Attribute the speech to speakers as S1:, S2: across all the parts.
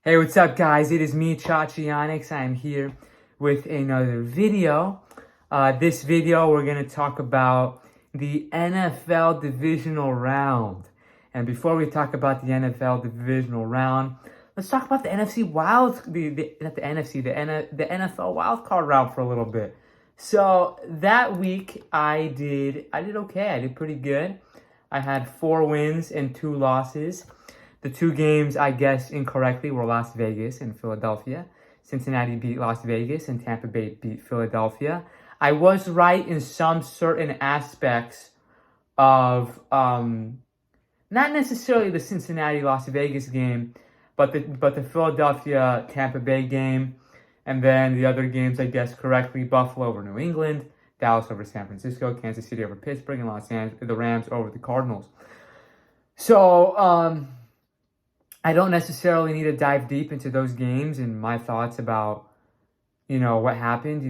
S1: Hey, what's up, guys? It is me, Chachionics. I am here with another video. This video, we're going to talk about the NFL Divisional Round. And before we talk about the NFL Divisional Round, let's talk about the NFC Wild, not the NFC, the NFL Wild Card Round for a little bit. So that week, I did okay. I did pretty good. I had 4 wins and 2 losses. The 2 games I guessed incorrectly were Las Vegas and Philadelphia. Cincinnati beat Las Vegas and Tampa Bay beat Philadelphia. I was right in some certain aspects of not necessarily the Cincinnati-Las Vegas game, but the Philadelphia Tampa Bay game, and then the other games I guessed correctly: Buffalo over New England, Dallas over San Francisco, Kansas City over Pittsburgh, and the Rams over the Cardinals. So I don't necessarily need to dive deep into those games and my thoughts about, what happened.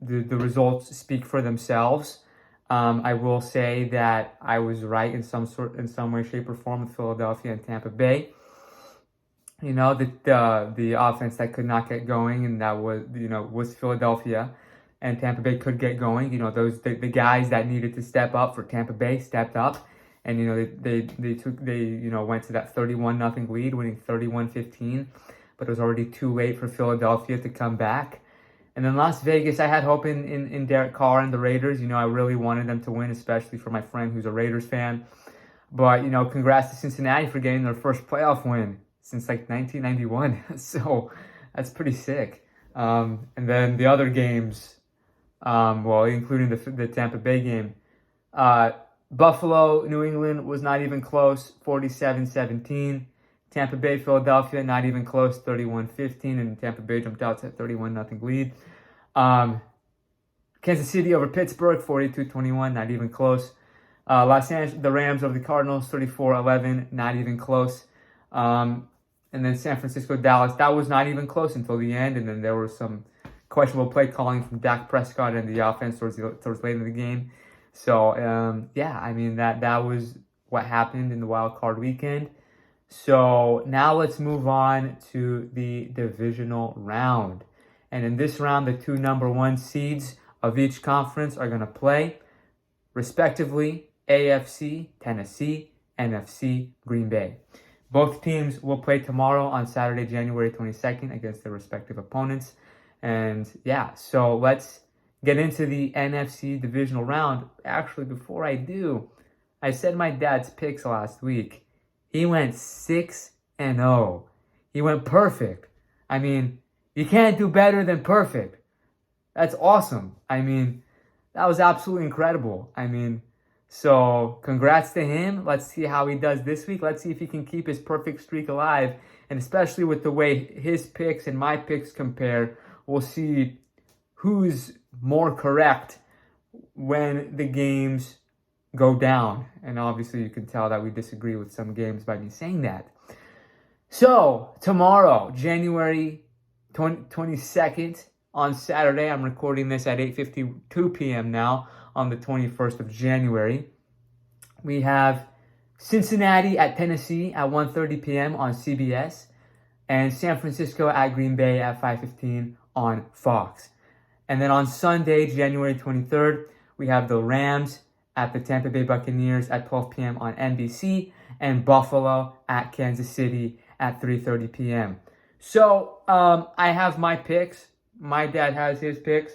S1: The results speak for themselves. I will say that I was right in some way, shape, or form with Philadelphia and Tampa Bay. The offense that could not get going, and that was Philadelphia, and Tampa Bay could get going. The guys that needed to step up for Tampa Bay stepped up. And, they went to that 31-0 lead, winning 31-15. But it was already too late for Philadelphia to come back. And then Las Vegas, I had hope in Derek Carr and the Raiders. I really wanted them to win, especially for my friend who's a Raiders fan. But, congrats to Cincinnati for getting their first playoff win since, 1991. So that's pretty sick. And then the other games, including the Tampa Bay game, Buffalo, New England was not even close, 47-17. Tampa Bay, Philadelphia, not even close, 31-15. And Tampa Bay jumped out to a 31-0 lead. Kansas City over Pittsburgh, 42-21, not even close. Los Angeles, the Rams over the Cardinals, 34-11, not even close. And then San Francisco, Dallas, that was not even close until the end. And then there was some questionable play calling from Dak Prescott and the offense towards late in the game. So, that was what happened in the wild card weekend. So now let's move on to the divisional round. And in this round, the 2 number 1 seeds of each conference are going to play, respectively, AFC, Tennessee, NFC, Green Bay. Both teams will play tomorrow on Saturday, January 22nd against their respective opponents. And so let's get into the NFC divisional round. Actually, before I do, I said my dad's picks last week. He went 6-0. He went perfect. You can't do better than perfect. That's awesome. That was absolutely incredible. So congrats to him. Let's see how he does this week. Let's see if he can keep his perfect streak alive. And especially with the way his picks and my picks compare, we'll see who's more correct when the games go down. And obviously you can tell that we disagree with some games by me saying that. So tomorrow, January 22nd, on Saturday, I'm recording this at 8:52 p.m. now on the 21st of January. We have Cincinnati at Tennessee at 1:30 p.m. on CBS, and San Francisco at Green Bay at 5:15 on Fox. And then on Sunday, January 23rd, we have the Rams at the Tampa Bay Buccaneers at 12 p.m. on NBC, and Buffalo at Kansas City at 3:30 p.m. So I have my picks. My dad has his picks.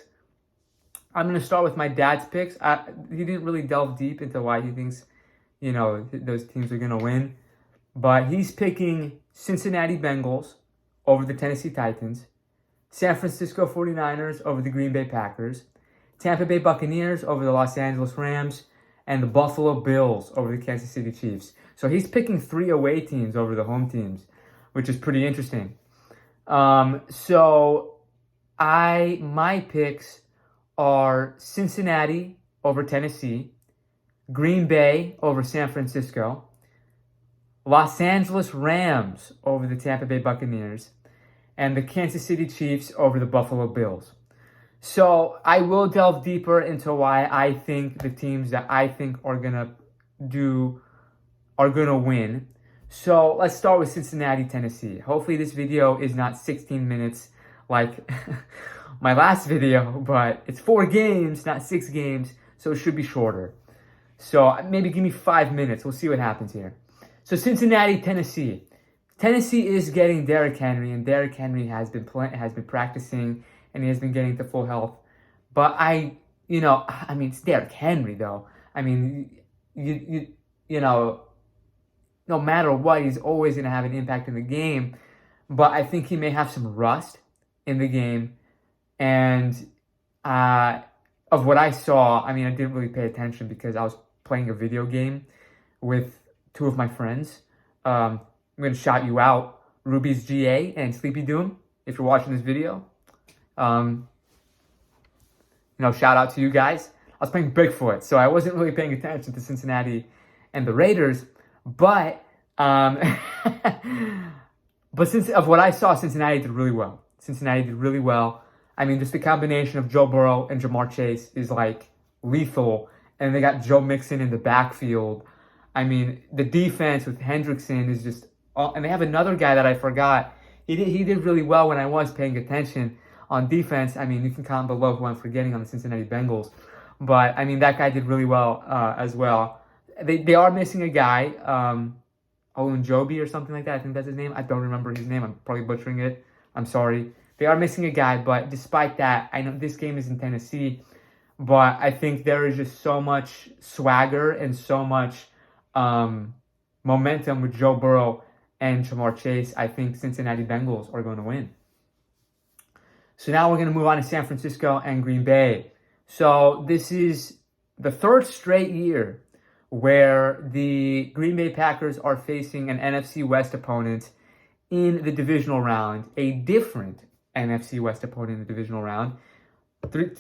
S1: I'm going to start with my dad's picks. He didn't really delve deep into why he thinks, those teams are going to win. But he's picking Cincinnati Bengals over the Tennessee Titans, San Francisco 49ers over the Green Bay Packers, Tampa Bay Buccaneers over the Los Angeles Rams, and the Buffalo Bills over the Kansas City Chiefs. So he's picking 3 away teams over the home teams, which is pretty interesting. So my picks are Cincinnati over Tennessee, Green Bay over San Francisco, Los Angeles Rams over the Tampa Bay Buccaneers, and the Kansas City Chiefs over the Buffalo Bills. So I will delve deeper into why I think the teams that I think are gonna win. So let's start with Cincinnati, Tennessee. Hopefully this video is not 16 minutes like my last video, but it's 4 games, not 6 games, so it should be shorter. So maybe give me 5 minutes. We'll see what happens here. So Cincinnati, Tennessee. Tennessee is getting Derrick Henry, and Derrick Henry has been practicing, and he has been getting to full health. But it's Derrick Henry though. I mean, you know, no matter what, he's always going to have an impact in the game. But I think he may have some rust in the game. And of what I saw, I mean, I didn't really pay attention because I was playing a video game with 2 of my friends. I'm going to shout you out, Ruby's GA and Sleepy Doom, if you're watching this video. Shout out to you guys. I was playing Bigfoot, so I wasn't really paying attention to Cincinnati and the Raiders. But since of what I saw, Cincinnati did really well. I mean, just the combination of Joe Burrow and Jamar Chase is like lethal. And they got Joe Mixon in the backfield. I mean, the defense with Hendrickson is just... and they have another guy that I forgot. He did really well when I was paying attention on defense. I mean, you can comment below who I'm forgetting on the Cincinnati Bengals. But, I mean, that guy did really well as well. They are missing a guy, Ogunjobi or something like that. I think that's his name. I don't remember his name. I'm probably butchering it. I'm sorry. They are missing a guy, but despite that, I know this game is in Tennessee, but I think there is just so much swagger and so much momentum with Joe Burrow and Jamar Chase. I think Cincinnati Bengals are going to win. So now we're going to move on to San Francisco and Green Bay. So this is the 3rd straight year where the Green Bay Packers are facing an NFC West opponent in the divisional round, a different NFC West opponent in the divisional round. 2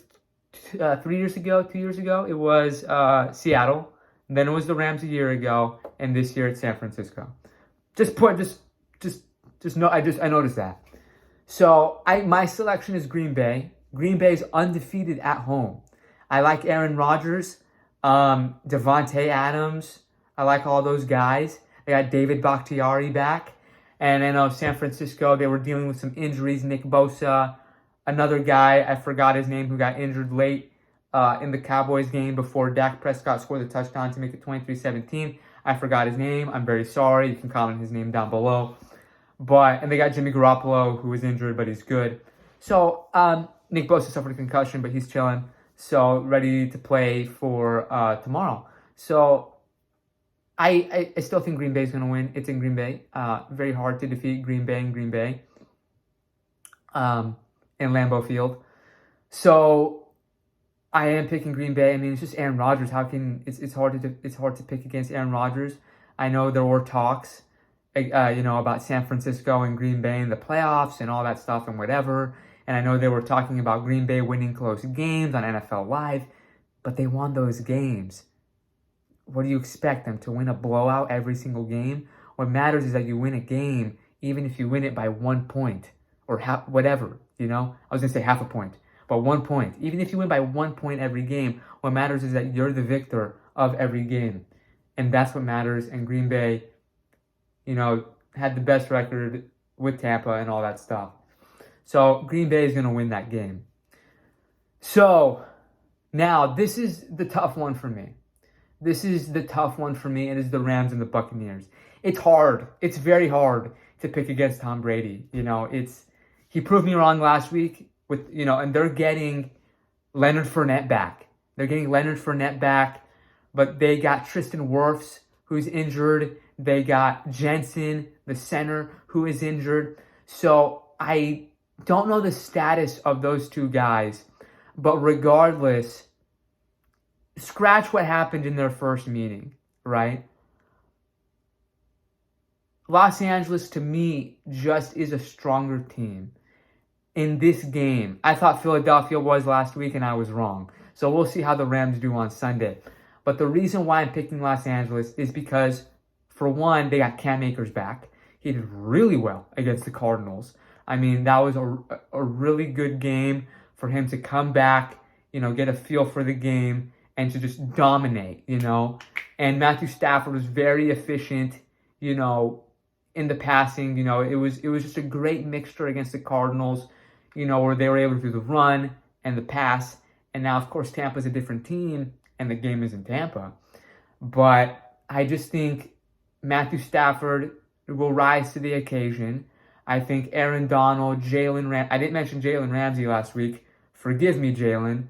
S1: years ago, it was Seattle. Then it was the Rams a year ago, and this year it's San Francisco. I noticed that. So my selection is Green Bay. Green Bay is undefeated at home. I like Aaron Rodgers, Devontae Adams. I like all those guys. They got David Bakhtiari back. And I know San Francisco, they were dealing with some injuries. Nick Bosa, another guy, I forgot his name, who got injured late in the Cowboys game before Dak Prescott scored the touchdown to make it 23-17. I forgot his name. I'm very sorry. You can comment his name down below. And they got Jimmy Garoppolo, who was injured, but he's good. So Nick Bosa suffered a concussion, but he's chilling. So ready to play for tomorrow. So I still think Green Bay is going to win. It's in Green Bay. Very hard to defeat Green Bay in Lambeau Field. So I am picking Green Bay. I mean, it's just Aaron Rodgers. It's hard to pick against Aaron Rodgers. I know there were talks, about San Francisco and Green Bay in the playoffs and all that stuff and whatever. And I know they were talking about Green Bay winning close games on NFL Live, but they won those games. What do you expect them to win a blowout every single game? What matters is that you win a game, even if you win it by 1 point or whatever, I was going to say half a point, but 1 point. Even if you win by 1 point every game, what matters is that you're the victor of every game. And that's what matters. And Green Bay, had the best record with Tampa and all that stuff. So Green Bay is going to win that game. So now this is the tough one for me. It is the Rams and the Buccaneers. It's hard. It's very hard to pick against Tom Brady. He proved me wrong last week and they're getting Leonard Fournette back. But they got Tristan Wirfs, who's injured. They got Jensen, the center, who is injured. So I don't know the status of those 2 guys. But regardless, scratch what happened in their first meeting, right? Los Angeles, to me, just is a stronger team. In this game, I thought Philadelphia was last week, and I was wrong. So we'll see how the Rams do on Sunday. But the reason why I'm picking Los Angeles is because, for one, they got Cam Akers back. He did really well against the Cardinals. I mean, that was a really good game for him to come back, get a feel for the game and to just dominate, And Matthew Stafford was very efficient, in the passing. It was just a great mixture against the Cardinals, where they were able to do the run and the pass. And now, of course, Tampa's a different team, and the game is in Tampa. But I just think Matthew Stafford will rise to the occasion. I think Aaron Donald, I didn't mention Jalen Ramsey last week. Forgive me, Jalen.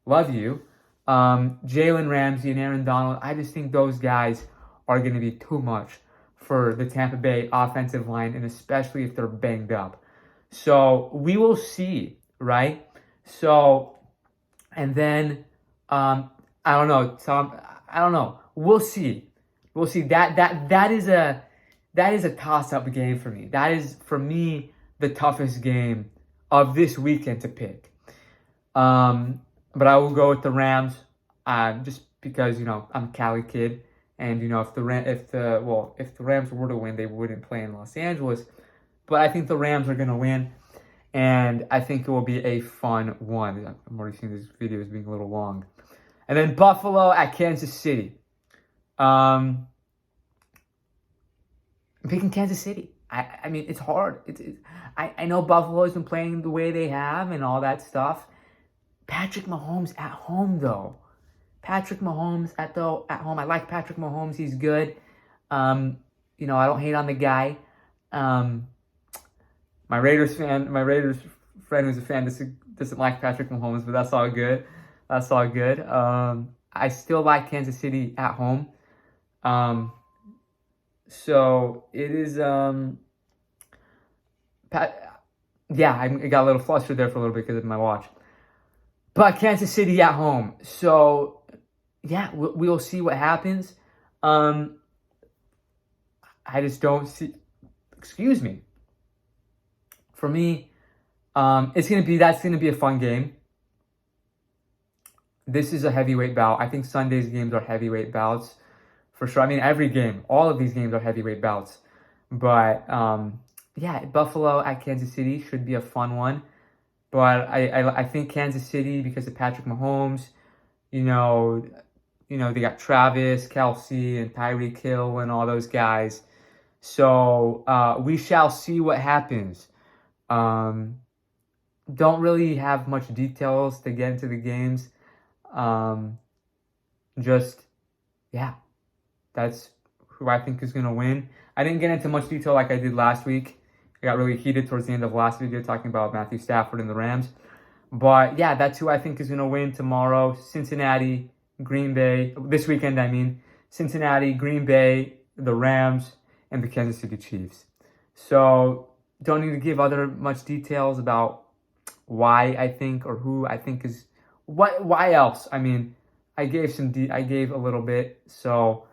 S1: Love you. Jalen Ramsey and Aaron Donald, I just think those guys are going to be too much for the Tampa Bay offensive line, and especially if they're banged up. So we will see, right? So, and then, I don't know. So I don't know. We'll see. We'll see. That is a toss-up game for me. That is, for me, the toughest game of this weekend to pick. But I will go with the Rams, just because I'm a Cali kid, and if the Rams were to win, they wouldn't play in Los Angeles. But I think the Rams are gonna win, and I think it will be a fun one. I'm already seeing this video as being a little long. And then Buffalo at Kansas City. I'm picking Kansas City. I mean, it's hard. I know Buffalo's been playing the way they have and all that stuff. Patrick Mahomes at home, though. Patrick Mahomes at home. I like Patrick Mahomes. He's good. I don't hate on the guy. My Raiders friend who's a fan doesn't like Patrick Mahomes, but that's all good. That's all good. I still like Kansas City at home. So it is. I got a little flustered there for a little bit because of my watch. But Kansas City at home. So yeah, we'll see what happens. I just don't see. Excuse me. For me, that's gonna be a fun game. This is a heavyweight bout. I think Sunday's games are heavyweight bouts for sure. I mean, every game, all of these games are heavyweight bouts. But Buffalo at Kansas City should be a fun one. But I think Kansas City, because of Patrick Mahomes, they got Travis, Kelce, and Tyreek Hill and all those guys. So we shall see what happens. Don't really have much details to get into the games. That's who I think is going to win. I didn't get into much detail like I did last week. I got really heated towards the end of last video talking about Matthew Stafford and the Rams. But yeah, that's who I think is going to win tomorrow. Cincinnati, Green Bay, this weekend I mean. Cincinnati, Green Bay, the Rams, and the Kansas City Chiefs. So don't need to give much details about why I think or who I think is why else. I mean, I gave a little bit, so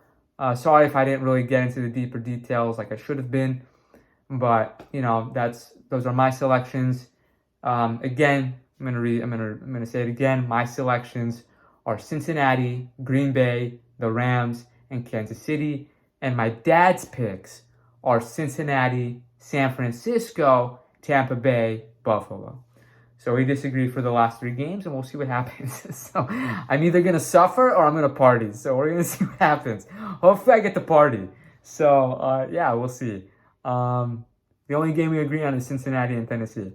S1: sorry if I didn't really get into the deeper details like I should have been, but those are my selections. Again, I'm gonna say it again. My selections are Cincinnati, Green Bay, the Rams, and Kansas City, and my dad's picks are Cincinnati, San Francisco, Tampa Bay, Buffalo. So we disagree for the last 3 games, and we'll see what happens. So I'm either going to suffer or I'm going to party. So we're going to see what happens. Hopefully I get to party. So, we'll see. The only game we agree on is Cincinnati and Tennessee.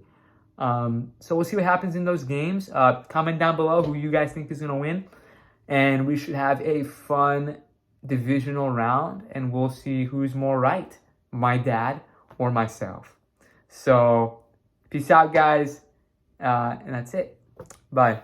S1: So we'll see what happens in those games. Comment down below who you guys think is going to win. And we should have a fun divisional round, and we'll see who's more right, my dad or myself. So peace out, guys. And that's it. Bye.